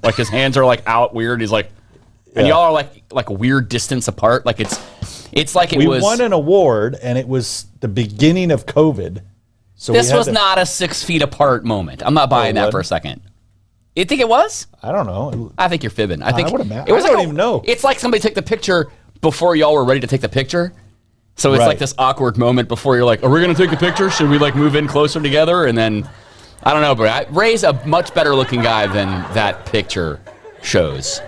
like his hands are like out weird. He's like, and y'all are like a weird distance apart. Like it's like we won an award, and it was the beginning of COVID. So this was not a 6 feet apart moment. I'm not buying that for a second. You think it was? I don't know. I think you're fibbing. I think it was. I don't even know. It's like somebody took the picture before y'all were ready to take the picture. So it's like this awkward moment before you're like, are we going to take the picture? Should we like move in closer together? And then, I don't know, but Ray's a much better looking guy than that picture shows.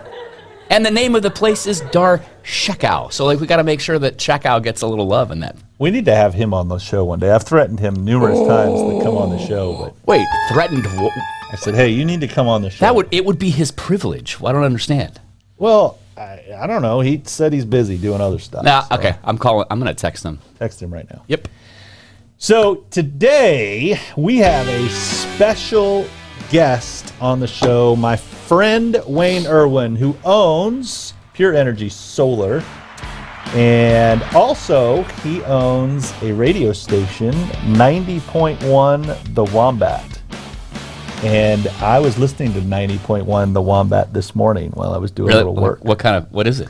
And the name of the place is Darr Checkow. So like we got to make sure that Checkow gets a little love in that. We need to have him on the show one day. I've threatened him numerous times to come on the show. But wait, threatened? I said, hey, you need to come on the show. It would be his privilege. Well, I don't understand. Well, I don't know. He said he's busy doing other stuff. Okay. I'm going to text him. Text him right now. Yep. So today we have a special guest on the show, my friend Wayne Irwin, who owns Pure Energy Solar. And also, he owns a radio station, 90.1 The Wombat. And I was listening to 90.1 The Wombat this morning while I was doing a little work. What is it?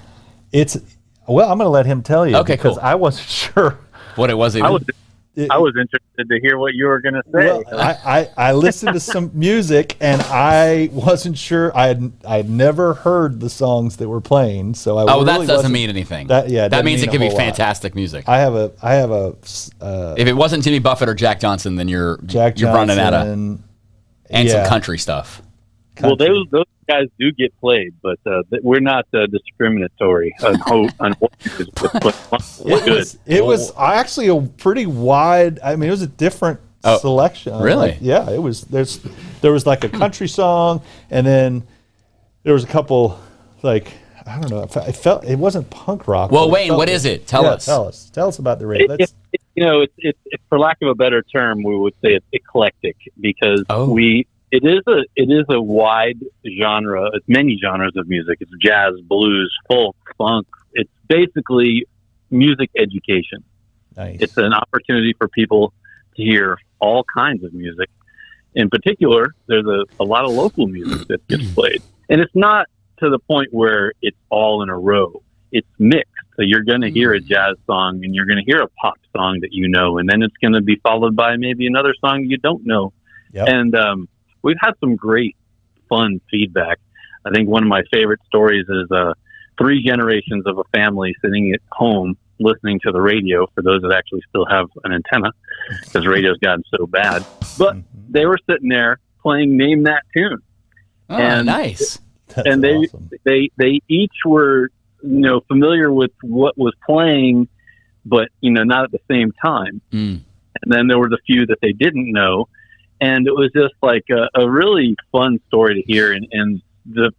Well, I'm going to let him tell you. Okay, because cool. I wasn't sure what it was. I was interested to hear what you were going to say. Well, I listened to some music, and I wasn't sure. I had never heard the songs that were playing, so I that doesn't mean anything. That means it could be fantastic music. I have a. If it wasn't Jimmy Buffett or Jack Johnson, then you're running out of some country stuff. Well, those guys do get played, but we're not discriminatory on what it was actually a pretty wide. I mean, it was a different selection. Really? Yeah. It was. There was like a country song, and then there was a couple like I don't know. It wasn't punk rock. Well, Wayne, what is it? Tell us. Tell us about the radio. It's for lack of a better term, we would say it's eclectic because It is a wide genre. It's many genres of music. It's jazz, blues, folk, funk. It's basically music education. Nice. It's an opportunity for people to hear all kinds of music. In particular, there's a lot of local music that gets played. And it's not to the point where it's all in a row. It's mixed. So you're going to hear a jazz song and you're going to hear a pop song that you know, and then it's going to be followed by maybe another song you don't know. Yep. And we've had some great, fun feedback. I think one of my favorite stories is 3 generations of a family sitting at home listening to the radio, for those that actually still have an antenna, because radio's gotten so bad. But they were sitting there playing Name That Tune. Oh, and nice. And they each were, familiar with what was playing, but, not at the same time. And then there were the few that they didn't know. And it was just like a really fun story to hear. And the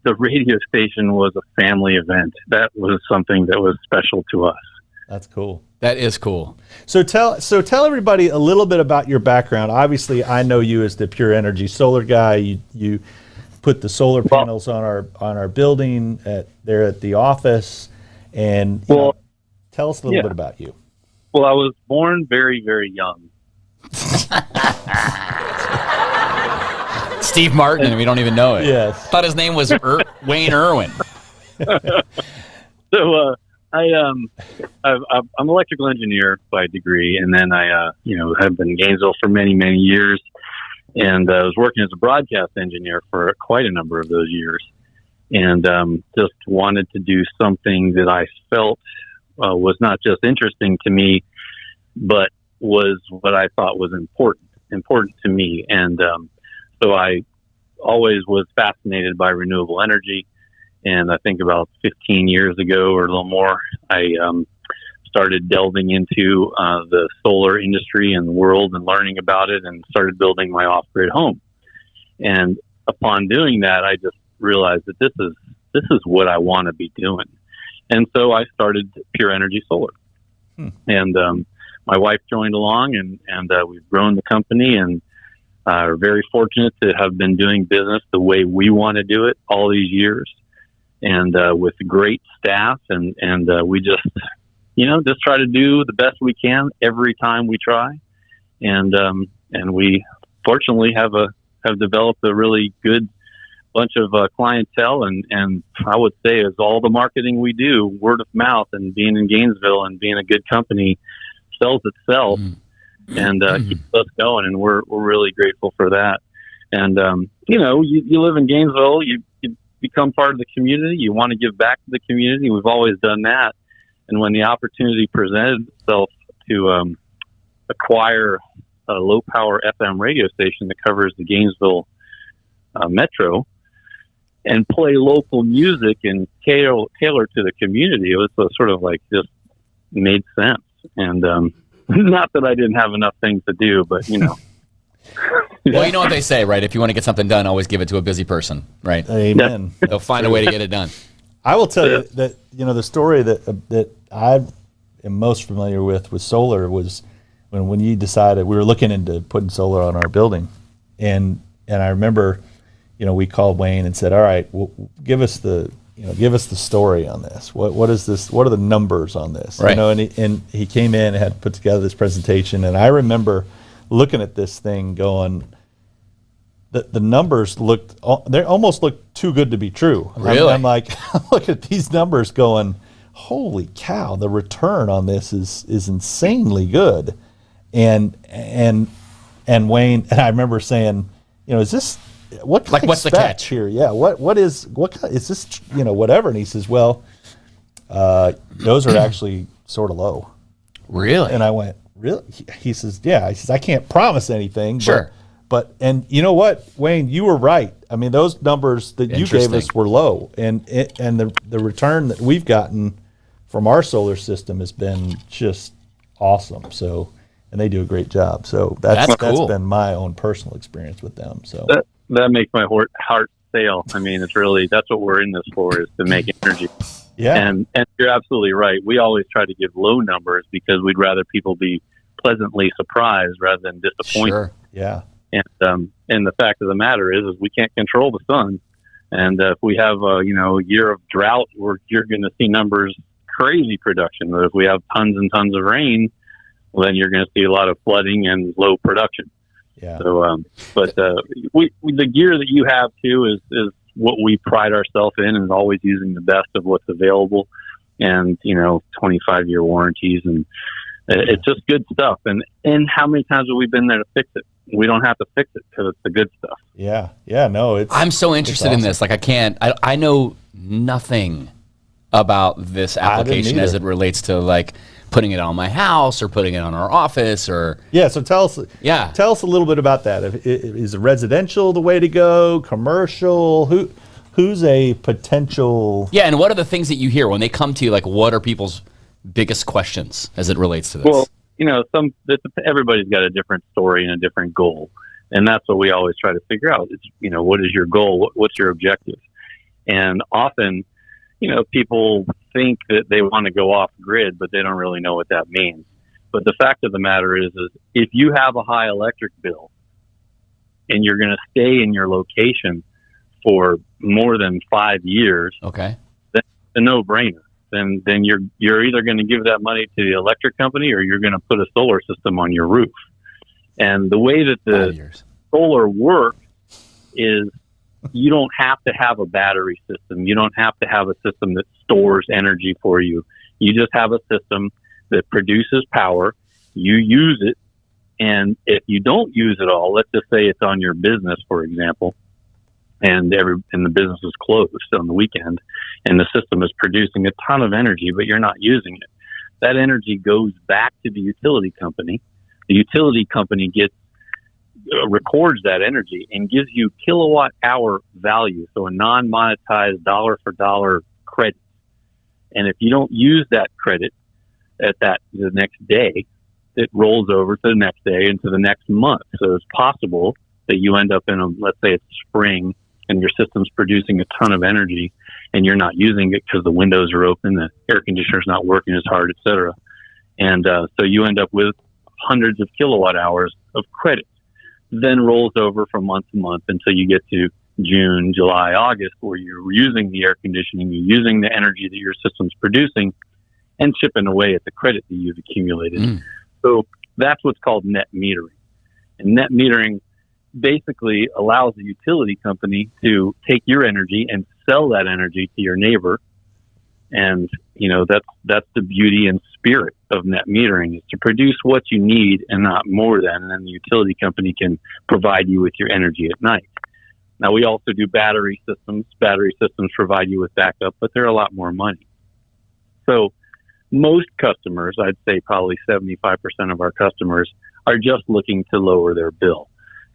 radio station was a family event. That was something that was special to us. That's cool. That is cool. So tell everybody a little bit about your background. Obviously, I know you as the Pure Energy Solar guy. You put the solar panels on our building there at the office. And tell us a little bit about you. Well, I was born very, very young. Steve Martin, and we don't even know it. Yes. Thought his name was Wayne Irwin. So I'm an electrical engineer by degree, and then I have been in Gainesville for many, many years, and I was working as a broadcast engineer for quite a number of those years, and just wanted to do something that I felt was not just interesting to me, but was what I thought was important to me. And so I always was fascinated by renewable energy. And I think about 15 years ago or a little more, I started delving into the solar industry and the world and learning about it, and started building my off-grid home. And upon doing that, I just realized that this is what I want to be doing. And so I started Pure Energy Solar. And my wife joined along, and we've grown the company, and are very fortunate to have been doing business the way we want to do it all these years, and with great staff, and we just try to do the best we can every time we try, and we fortunately have developed a really good bunch of clientele, and I would say is all the marketing we do, word of mouth, and being in Gainesville and being a good company sells itself and keeps us going, and we're really grateful for that. And you live in Gainesville, you become part of the community, you want to give back to the community. We've always done that, and when the opportunity presented itself to acquire a low power FM radio station that covers the Gainesville metro and play local music and tailor to the community, it was sort of like just made sense. And not that I didn't have enough things to do, but Well, you know what they say, right? If you want to get something done, always give it to a busy person, right? Amen. They'll find a way to get it done. I will tell you that the story that I am most familiar with solar was when you decided we were looking into putting solar on our building, and I remember, we called Wayne and said, all right, well, give us the story on this. What is this? What are the numbers on this? Right. And he came in and had put together this presentation, and I remember looking at this thing going, the numbers they almost looked too good to be true. Really? I'm like, I'm looking at these numbers going, holy cow, the return on this is insanely good. And Wayne, and I remember saying, is this, what can I what's the expect catch here? Yeah. What is this, whatever. And he says, well, those are actually sort of low. Really? And I went, really? He says, yeah. He says, I can't promise anything. Sure. But and you know what, Wayne, you were right. I mean, those numbers that you gave us were low, and the return that we've gotten from our solar system has been just awesome. So, and they do a great job. So that's cool. been my own personal experience with them. So that makes my heart sail. I mean, it's really, that's what we're in this for, is to make energy. Yeah. And you're absolutely right. We always try to give low numbers because we'd rather people be pleasantly surprised rather than disappointed. Sure. Yeah. And the fact of the matter is we can't control the sun. And if we have a year of drought, you're going to see numbers crazy production. But if we have tons and tons of rain, well, then you're going to see a lot of flooding and low production. Yeah. So, but the gear that you have too is what we pride ourselves in, and always using the best of what's available, and 25-year warranties, and it's just good stuff. And how many times have we been there to fix it? We don't have to fix it because it's the good stuff. Yeah. Yeah. No, I'm so interested in this. Like, I know nothing about this application as it relates to like putting it on my house or putting it on our office or. Yeah. So tell us a little bit about that. Is residential the way to go? Commercial? Who's a potential? Yeah. And what are the things that you hear when they come to you? Like, what are people's biggest questions as it relates to this? Well, everybody's got a different story and a different goal, and that's what we always try to figure out. It's what is your goal? What's your objective? And often, people think that they want to go off grid, but they don't really know what that means. But the fact of the matter is if you have a high electric bill and you're going to stay in your location for more than 5 years, okay, that's a no-brainer. Then you're either going to give that money to the electric company or you're going to put a solar system on your roof. And the way that the solar works is you don't have to have a battery system. You don't have to have a system that stores energy for you. You just have a system that produces power. You use it. And if you don't use it all, let's just say it's on your business, for example, and the business is closed on the weekend, and the system is producing a ton of energy, but you're not using it. That energy goes back to the utility company. The utility company records that energy and gives you kilowatt hour value, so a non-monetized dollar for dollar credit. And if you don't use that credit the next day, it rolls over to the next day and to the next month. So it's possible that you end up let's say it's spring, and your system's producing a ton of energy and you're not using it because the windows are open, the air conditioner's not working as hard, et cetera. And so you end up with hundreds of kilowatt hours of credit, then rolls over from month to month until you get to June, July, August, where you're using the air conditioning, you're using the energy that your system's producing and chipping away at the credit that you've accumulated. So that's what's called net metering. And net metering basically allows the utility company to take your energy and sell that energy to your neighbor. And, that's the beauty and spirit of net metering, is to produce what you need and not more than, and then the utility company can provide you with your energy at night. Now, we also do battery systems. Battery systems provide you with backup, but they're a lot more money. So most customers, I'd say probably 75% of our customers, are just looking to lower their bill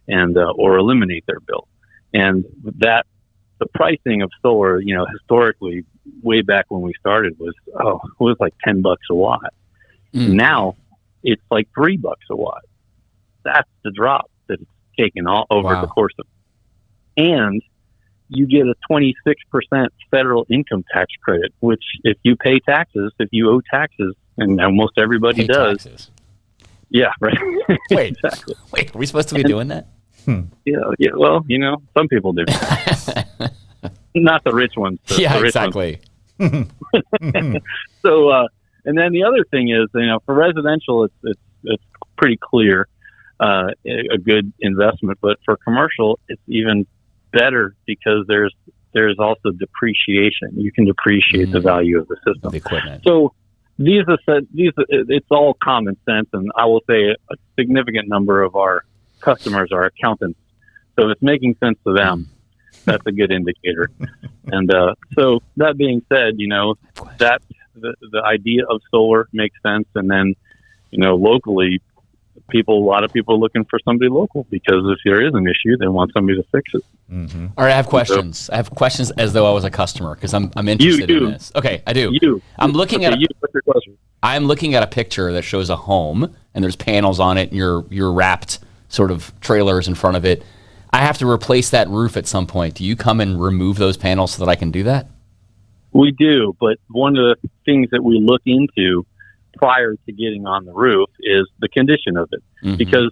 and or eliminate their bill. And that the pricing of solar, historically, way back when we started was like $10 a watt. Now it's like $3 a watt. That's the drop that it's taken all over the course of. And you get a 26% federal income tax credit, which if you pay taxes, if you owe taxes, and almost everybody does. Taxes. Yeah, right. Wait, exactly. Wait, are we supposed to be doing that? Yeah. Well, some people do. Not the rich ones. Yeah, exactly. So, and then the other thing is, for residential, it's pretty clear, a good investment, but for commercial, it's even better because there's also depreciation. You can depreciate the value of the system. The equipment. So it's all common sense, and I will say a significant number of our customers are accountants. So if it's making sense to them, that's a good indicator. And so that being said, that the idea of solar makes sense, and then locally, a lot of people are looking for somebody local, because if there is an issue, they want somebody to fix it. Mm-hmm. All right, I have questions. So, I have questions as though I was a customer, because I'm interested in this. Okay, I do. I'm looking at a picture that shows a home, and there's panels on it, and you're wrapped sort of trailers in front of it. I have to replace that roof at some point. Do you come and remove those panels so that I can do that? We do, but one of the things that we look into prior to getting on the roof is the condition of it, because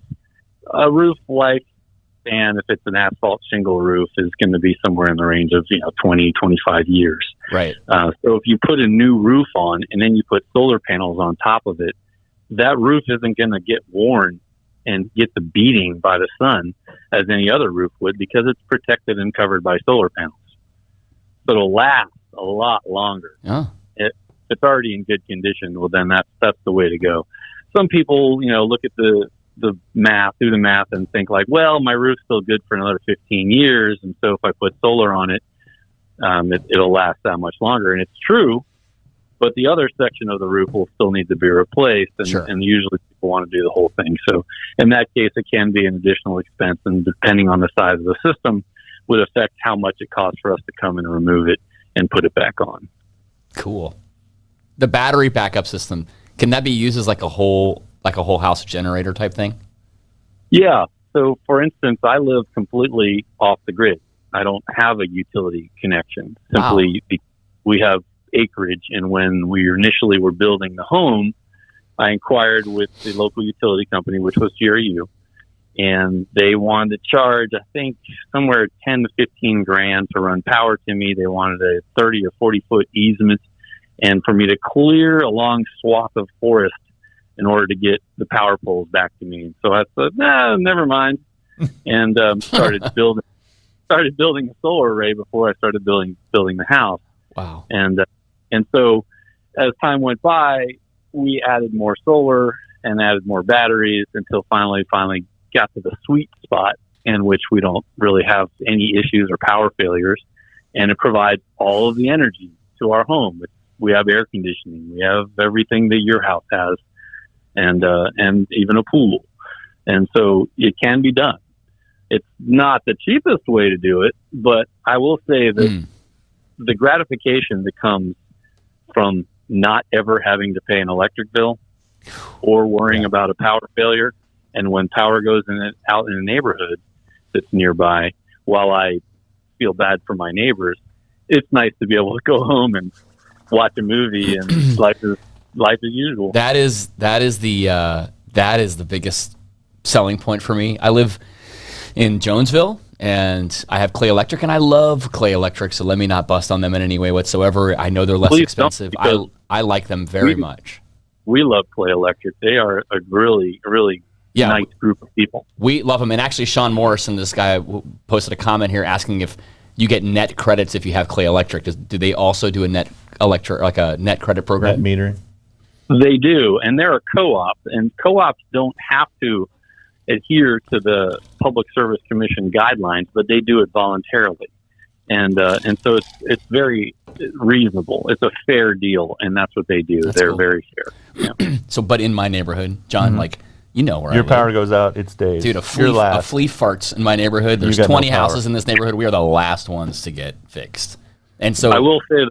a roof lifespan, if it's an asphalt shingle roof, is going to be somewhere in the range of 20, 25 years. Right. So if you put a new roof on and then you put solar panels on top of it, that roof isn't going to get worn and get the beating by the sun as any other roof would, because it's protected and covered by solar panels. So it'll last a lot longer. Oh. If it's already in good condition, well, then that's the way to go. Some people, look at do the math and think like, well, my roof's still good for another 15 years. And so if I put solar on it, it'll last that much longer. And it's true, but the other section of the roof will still need to be replaced. And, sure. And usually people want to do the whole thing. So in that case, it can be an additional expense, and depending on the size of the system would affect how much it costs for us to come and remove it and put it back on. Cool. The battery backup system, can that be used as like a whole house generator type thing? Yeah. So for instance, I live completely off the grid. I don't have a utility connection. Simply, we have acreage. And when we initially were building the home, I inquired with the local utility company, which was GRU, and they wanted to charge, I think, somewhere 10 to 15 grand to run power to me. They wanted a 30 or 40 foot easement, and for me to clear a long swath of forest in order to get the power poles back to me. And so I said, never mind, and started building a solar array before I started building the house. Wow. And so as time went by, we added more solar and added more batteries until finally got to the sweet spot in which we don't really have any issues or power failures, and it provides all of the energy to our home. We have air conditioning, we have everything that your house has, and even a pool. And so it can be done. It's not the cheapest way to do it, but I will say that the gratification that comes from not ever having to pay an electric bill or worrying about a power failure, and when power goes out in a neighborhood that's nearby, while I feel bad for my neighbors, it's nice to be able to go home and watch a movie and life is usual. That is the biggest selling point for me. I live in Jonesville, and I have Clay Electric, and I love Clay Electric, so let me not bust on them in any way whatsoever. I know they're less expensive. I like them very much. We love Clay Electric. They are a really, really nice group of people. We love them. And actually, Sean Morrison, this guy, posted a comment here asking if you get net credits if you have Clay Electric. Do they also do a net credit program? Net metering? They do, and they're a co-op, and co-ops don't have to adhere to the Public Service Commission guidelines, but they do it voluntarily. And so it's very reasonable. It's a fair deal, and that's what they do. They're cool. Very fair. Yeah. So, but in my neighborhood, John, like, you know where your power goes out, it's days. Dude, a flea farts in my neighborhood. There's 20 houses in this neighborhood. We are the last ones to get fixed. And so I will say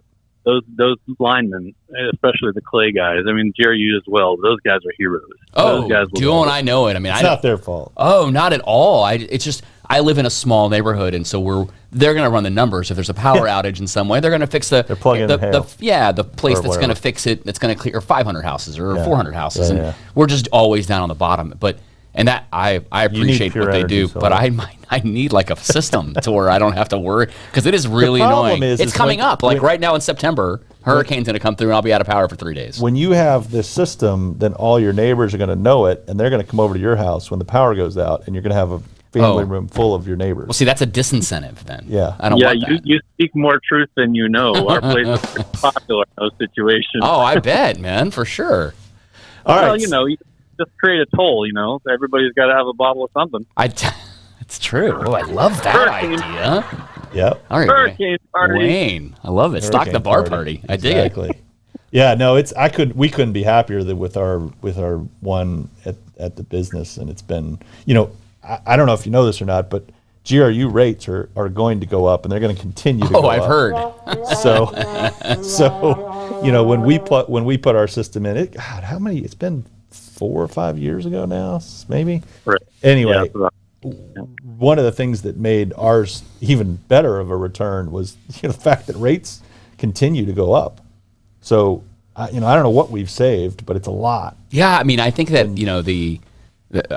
that those linemen, especially the Clay guys, I mean, Jerry, you as well, those guys are heroes. Those guys and I know it. I mean, it's not their fault. Oh, not at all. It's just, I live in a small neighborhood, and so they're going to run the numbers. If there's a power outage in some way, they're going to fix the place that's going to fix it. That's going to clear 500 houses or 400 houses, and we're just always down on the bottom. And that I appreciate what they do, but I need like a system to where I don't have to worry, because it is really annoying. It's coming up. Like right now in September, hurricane's going to come through, and I'll be out of power for 3 days. When you have this system, then all your neighbors are going to know it, and they're going to come over to your house when the power goes out, and you're going to have a family room full of your neighbors. Well, see, that's a disincentive then. Yeah. I don't want that. You speak more truth than you know. Our place is pretty popular in those situations. Oh, I bet, man, for sure. All right. Well, you just create a toll, Everybody's got to have a bottle of something. It's true. Oh, I love that idea. Yep. All right, Hurricane party. Wayne, I love it. Stock the bar party. I dig it. Yeah, no, we couldn't be happier with our one at the business, and it's been, I don't know if you know this or not, but GRU rates are going to go up, and they're going to continue to go up. Oh, I've heard. So when we put our system in, how many? It's been 4 or 5 years ago now, maybe. Right. Anyway, one of the things that made ours even better of a return was the fact that rates continue to go up. So I don't know what we've saved, but it's a lot. Yeah, I mean, I think that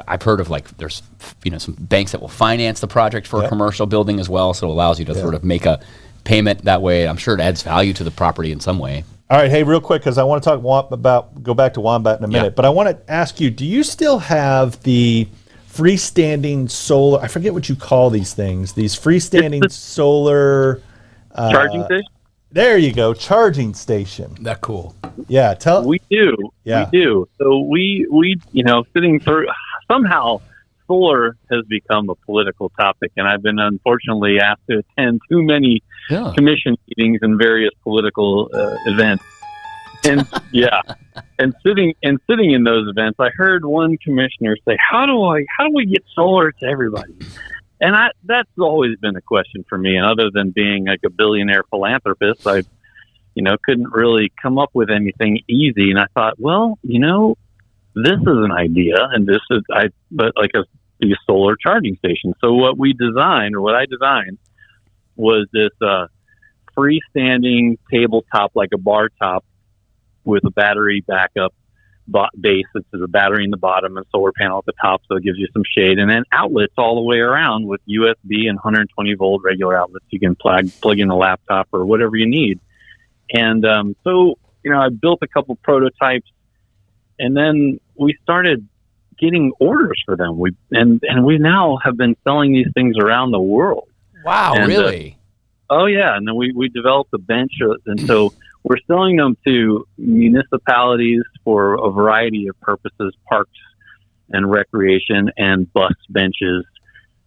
I've heard of there's some banks that will finance the project for a commercial building as well, so it allows you to sort of make a payment that way. I'm sure it adds value to the property in some way. All right, hey, real quick, because I want to go back to Wombat in a minute, but I want to ask you, do you still have the freestanding solar, I forget what you call these things, these freestanding solar... charging station? There you go, charging station. That cool. Yeah, we do. Yeah. We do. So we sitting through, somehow solar has become a political topic, and I've been unfortunately asked to attend too many commission meetings and various political events. And and sitting in those events, I heard one commissioner say, "How do we get solar to everybody?" And that's always been a question for me. And other than being like a billionaire philanthropist, I couldn't really come up with anything easy. And I thought, well, this is an idea, and these solar charging station. So what I designed was this freestanding tabletop, like a bar top, with a battery backup base. It's a battery in the bottom and solar panel at the top, so it gives you some shade, and then outlets all the way around with USB and 120 volt regular outlets. You can plug in a laptop or whatever you need. And I built a couple prototypes, and then we started getting orders for them. We now have been selling these things around the world. Wow, really? Oh yeah, and then we developed a bench, and so we're selling them to municipalities for a variety of purposes, parks and recreation and bus benches.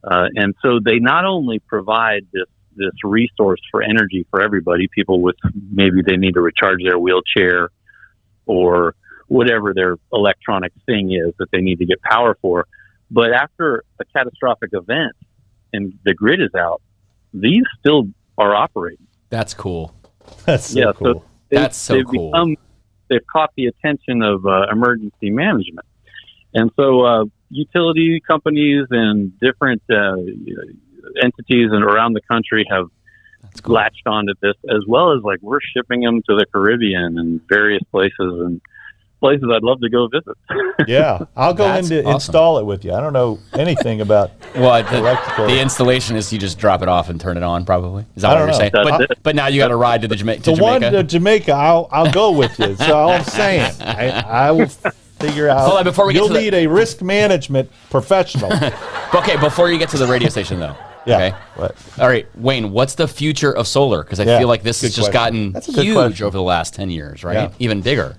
And so they not only provide this resource for energy for everybody, people with maybe they need to recharge their wheelchair or whatever their electronic thing is that they need to get power for. But after a catastrophic event and the grid is out, these still are operating. That's cool. That's so cool. So That's so cool. They've caught the attention of emergency management. And so utility companies and different entities around the country have latched onto this, as well as we're shipping them to the Caribbean and various places and places I'd love to go visit. Yeah, I'll go in to install it with you. I don't know anything about electrical. The installation is you just drop it off and turn it on, probably. Is that what you're saying? But now you got to ride to Jamaica. One to Jamaica, I'll go with you. So all I'm saying, I will figure out. Hold on, before we get You'll to the- need a risk management professional. Okay, before you get to the radio station, though. Yeah. Okay. What? All right, Wayne, what's the future of solar? Because I Yeah, feel like this has good just question. gotten That's a good huge question. over the last 10 years, right? Yeah. Even bigger.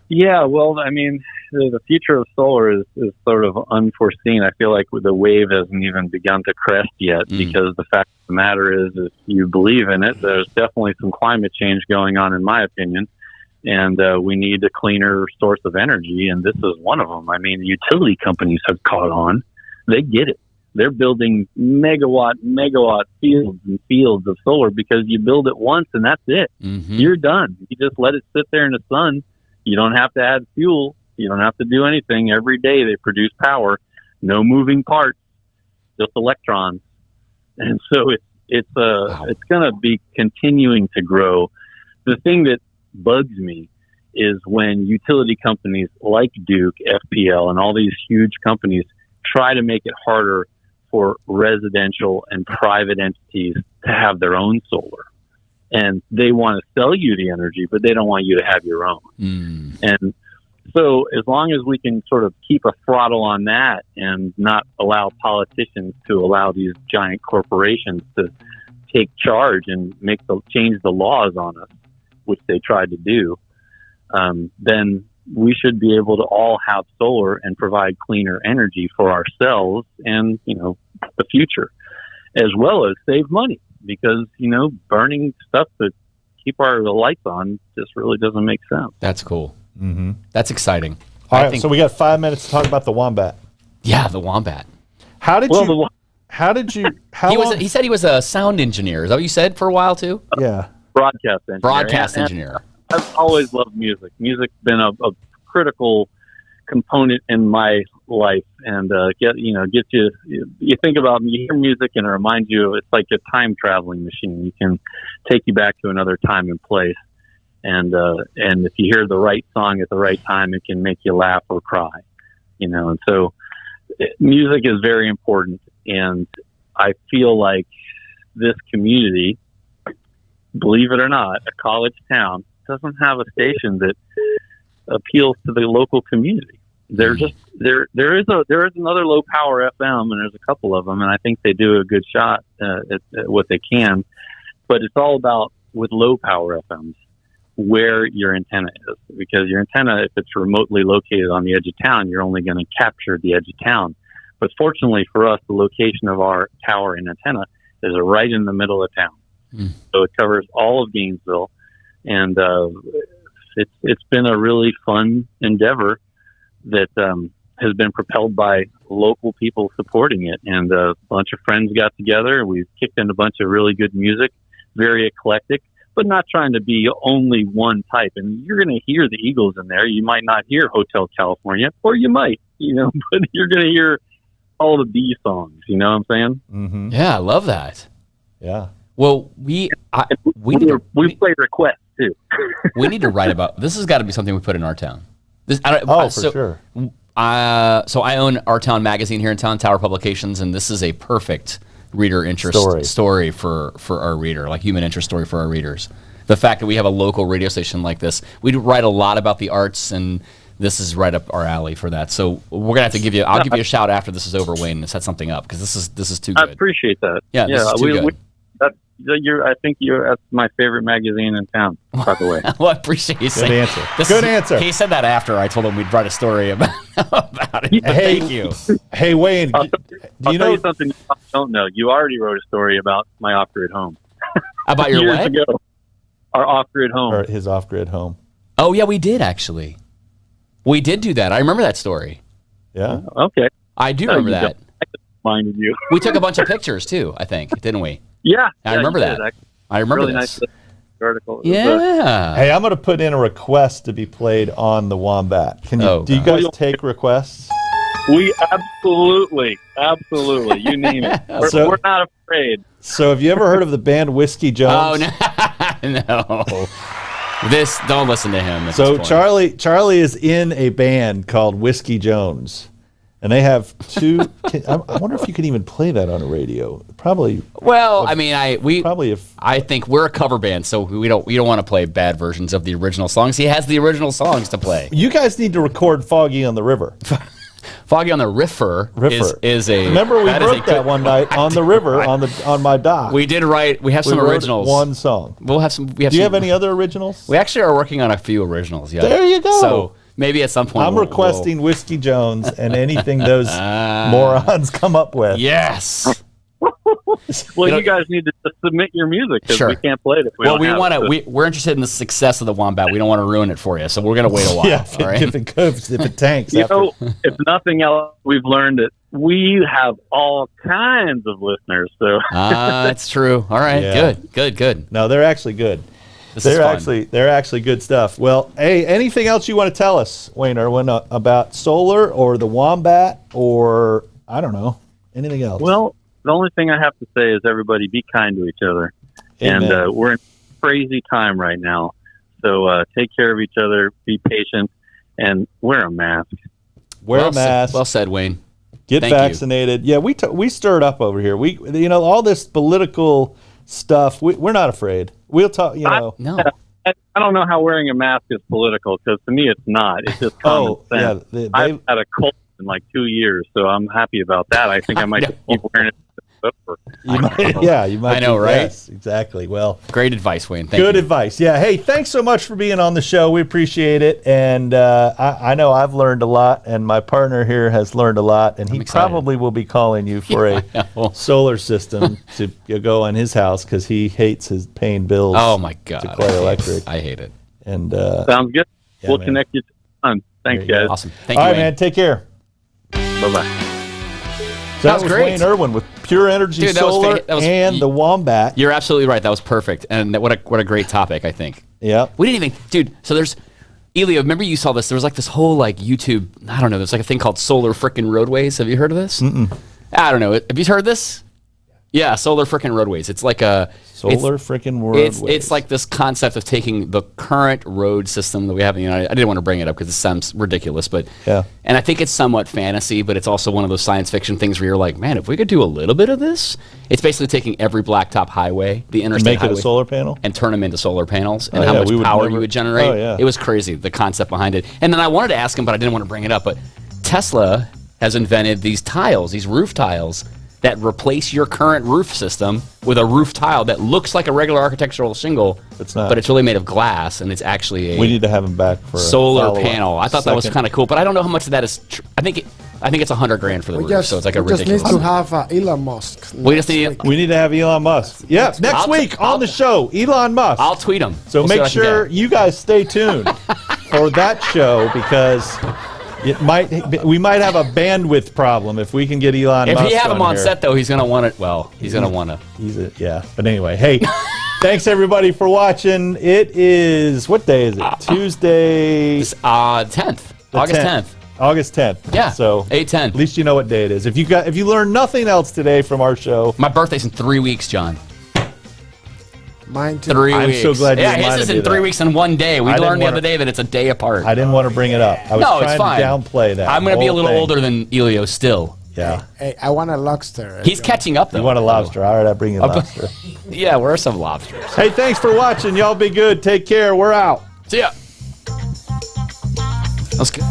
Yeah, well, I mean, the future of solar is sort of unforeseen. I feel like the wave hasn't even begun to crest yet because the fact of the matter is, if you believe in it, there's definitely some climate change going on, in my opinion, and we need a cleaner source of energy, and this is one of them. I mean, utility companies have caught on. They get it. They're building megawatt fields and fields of solar because you build it once and that's it. Mm-hmm. You're done. You just let it sit there in the sun. You don't have to add fuel. You don't have to do anything. Every day they produce power. No moving parts, just electrons. And so it's going to be continuing to grow. The thing that bugs me is when utility companies like Duke, FPL, and all these huge companies try to make it harder for residential and private entities to have their own solar. And they want to sell you the energy, but they don't want you to have your own. And so as long as we can sort of keep a throttle on that and not allow politicians to allow these giant corporations to take charge and change the laws on us, which they tried to do, then we should be able to all have solar and provide cleaner energy for ourselves and, the future, as well as save money, because, burning stuff to keep our lights on just really doesn't make sense. That's cool. Mm-hmm. That's exciting. All right, so we got 5 minutes to talk about the Wombat. Yeah, the Wombat. How did you? He said he was a sound engineer. Is that what you said for a while too? Yeah. Broadcast engineer. Broadcast engineer. I've always loved music. Music's been a critical component in my life, and gets you. You think about, you hear music, and it reminds you. It's like a time traveling machine. You can take you back to another time and place, and if you hear the right song at the right time, it can make you laugh or cry. And so music is very important, and I feel like this community, believe it or not, a college town, doesn't have a station that appeals to the local community. There is another low power FM, and there's a couple of them, and I think they do a good shot at what they can. But it's all about, with low power FMs, where your antenna is, because your antenna, if it's remotely located on the edge of town, you're only going to capture the edge of town. But fortunately for us, the location of our tower and antenna is right in the middle of town. So it covers all of Gainesville, and it's been a really fun endeavor that has been propelled by local people supporting it. And a bunch of friends got together, and we've kicked in a bunch of really good music, very eclectic, but not trying to be only one type. And you're going to hear the Eagles in there. You might not hear Hotel California, or you might, but you're going to hear all the B songs. You know what I'm saying? Mm-hmm. Yeah, I love that. Yeah. Well, we play requests too. We need to write about this. Has got to be something we put in our town. For sure. So I own Our Town magazine here in town, Tower Publications, and this is a perfect reader interest story for our reader, like human interest story for our readers. The fact that we have a local radio station like this, we write a lot about the arts, and this is right up our alley for that. So we're gonna have to give you. I'll give you a shout after this is over, Wayne, to set something up, because this is too good. I appreciate that. Yeah, this is too good. I think that's my favorite magazine in town, by the way. Well, I appreciate you saying. Good answer. He said that after I told him we'd write a story about it. But thank you. Hey, Wayne, I'll tell you something you don't know. You already wrote a story about my off-grid home. About your years what? ago. Our off-grid home. Or his off-grid home. Oh, yeah, we did, actually. We did do that. I remember that story. Yeah. Okay. I do remember that. I just reminded you. We took a bunch of pictures, too, I think, didn't we? Yeah. I remember that. I remember really this. Nice article. Yeah. Hey, I'm going to put in a request to be played on the Wombat. Do you guys take requests? We absolutely. You name it. We're not afraid. So have you ever heard of the band Whiskey Jones? Oh, no. Don't listen to him. So Charlie is in a band called Whiskey Jones. And they have two. I wonder if you can even play that on a radio. Probably. Well, I mean, I think we're a cover band, so we don't want to play bad versions of the original songs. He has the original songs to play. You guys need to record "Foggy on the River." Foggy on the Riffer. Is a. Remember we wrote that one night on the river on my dock. We did write. We have some originals. One song. We'll have some. Do you have any other originals? We actually are working on a few originals. Yeah. There you go. So maybe at some point I'm requesting Whiskey Jones and anything those morons come up with. Yes. Well, you guys need to submit your music because we can't play it if we don't have it. We're interested in the success of the Wombat. We don't want to ruin it for you, so we're going to wait a while. Yeah, if it tanks. If nothing else, we've learned that we have all kinds of listeners. So that's true. All right, yeah. Good. No, they're actually good. They're actually good stuff. Well, hey, anything else you want to tell us, Wayne Irwin, about Solar or the Wombat or I don't know, anything else? Well, the only thing I have to say is everybody be kind to each other. Amen. And we're in a crazy time right now. So take care of each other, be patient, and wear a mask. Wear a mask. Well said, Wayne. Get vaccinated. Yeah, we stirred up over here. We all this political stuff, we're not afraid. We'll talk, No. I don't know how wearing a mask is political, because to me it's not. It's just common sense. Yeah, I've had a cold in like 2 years, so I'm happy about that. I think I might keep wearing it. You might. I know, right? Yes, exactly. Well, great advice, Wayne. Thank you. Good you. advice. Yeah. Hey, thanks so much for being on the show. We appreciate it, and I know I've learned a lot, and my partner here has learned a lot, and he probably will be calling you for a solar system to go on his house because he hates his paying bills. Oh my God, to Clay Electric. I hate it. And sounds good. We'll connect you to fun. Thanks, guys. Awesome. Thank you. All right, Wayne. man. Take care. Bye-bye. So that was great. Wayne Irwin with Pure Energy Solar and the Wombat. You're absolutely right. That was perfect. And what a great topic, I think. Yeah. We didn't even, dude, so there's, Elio, remember you saw this? There was like this whole like YouTube, I don't know, there's like a thing called Solar Frickin' Roadways. Have you heard of this? Mm-mm. I don't know. Have you heard this? Yeah, Solar Frickin' Roadways. It's like a... Solar Frickin' Roadways. It's like this concept of taking the current road system that we have in the United States. I didn't want to bring it up because it sounds ridiculous, but... Yeah. And I think it's somewhat fantasy, but it's also one of those science fiction things where you're like, man, if we could do a little bit of this... It's basically taking every blacktop highway, the interstate highway... Make it a solar panel? And turn them into solar panels, and how much power you would generate. Oh, yeah. It was crazy, the concept behind it. And then I wanted to ask him, but I didn't want to bring it up, but Tesla has invented these tiles, these roof tiles, that replace your current roof system with a roof tile that looks like a regular architectural shingle. It's not. But it's really made of glass, and it's actually a we need to have him back for solar panel. I thought that was kind of cool, but I don't know how much of that is I think it's $100,000 for the roof, so it's like a ridiculous. We just need to have Elon Musk. We need to have Elon Musk. Yeah, next week on the show, Elon Musk. I'll tweet him. So make sure you guys stay tuned for that show because... we might have a bandwidth problem if we can get Elon Musk. If we have him on here. set, though, he's going to want it. Well, he's going to want to. Yeah. But anyway, hey, thanks everybody for watching. It is, what day is it? Tuesday. 10th. August 10th. August 10th. Yeah. So 8/10. At least you know what day it is. If you learned nothing else today from our show. My birthday's in 3 weeks, John. Mine too. 3 weeks. I'm so glad you reminded me. Yeah, his is in 3 weeks and 1 day. We learned the other day that it's a day apart. I didn't want to bring it up. I was trying to downplay that. I'm going to be a little older than Elio still. Yeah. Hey, I want a lobster. He's catching up, though. You want a lobster? All right, I'll bring you a lobster. Yeah, where are some lobsters? Hey, thanks for watching. Y'all be good. Take care. We're out. See ya. That was good.